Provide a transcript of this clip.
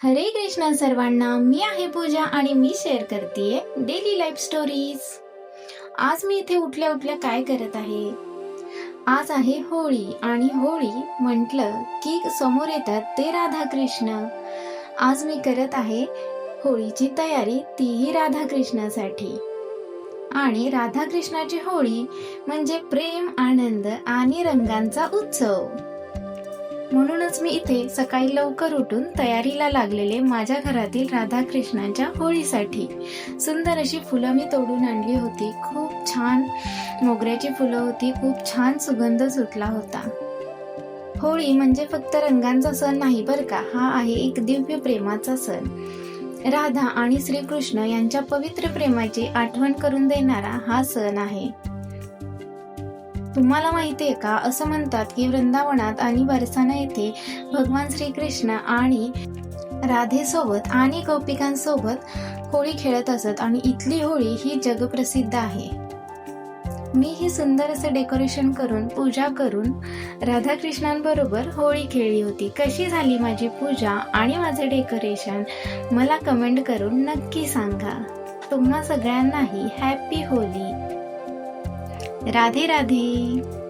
हरे कृष्ण सर्वांना, मी आहे पूजा आणि मी शेअर करतेय डेली लाईफ स्टोरीज। आज मी इथे उठल्या उठल्या काय करत आहे, आज आहे होळी आणि होळी म्हटलं की समोर येतात ते राधा कृष्ण। आज मी करत आहे होळीची तयारी, तीही राधा कृष्णासाठी। आणि राधा कृष्णाची होळी म्हणजे प्रेम, आनंद आणि रंगांचा उत्सव। म्हणूनच मी इथे सकाळी लवकर उठून तयारीला लागलेले माझ्या घरातील राधा कृष्णाच्या होळीसाठी। सुंदर अशी फुलं मी तोडून आणली होती, खूप छान मोगऱ्याची फुलं होती, खूप छान सुगंध सुटला होता। होळी म्हणजे फक्त रंगांचा सण नाही बरं का, हा आहे एक दिव्य प्रेमाचा सण। राधा आणि श्रीकृष्ण यांच्या पवित्र प्रेमाची आठवण करून देणारा हा सण आहे। तुम्हाला माहितीये का, असं म्हणतात की वृंदावनात आणि बरसाना येथे भगवान श्रीकृष्ण आणि राधेसोबत आणि गोपिकांसोबत होळी खेळत असत आणि इथली होळी ही जगप्रसिद्ध आहे। मी ही सुंदर असं डेकोरेशन करून, पूजा करून राधाकृष्णांबरोबर होळी खेळली होती। कशी झाली माझी पूजा आणि माझे डेकोरेशन मला कमेंट करून नक्की सांगा। तुम्हा सगळ्यांनाही हॅपी होली। राधे राधे।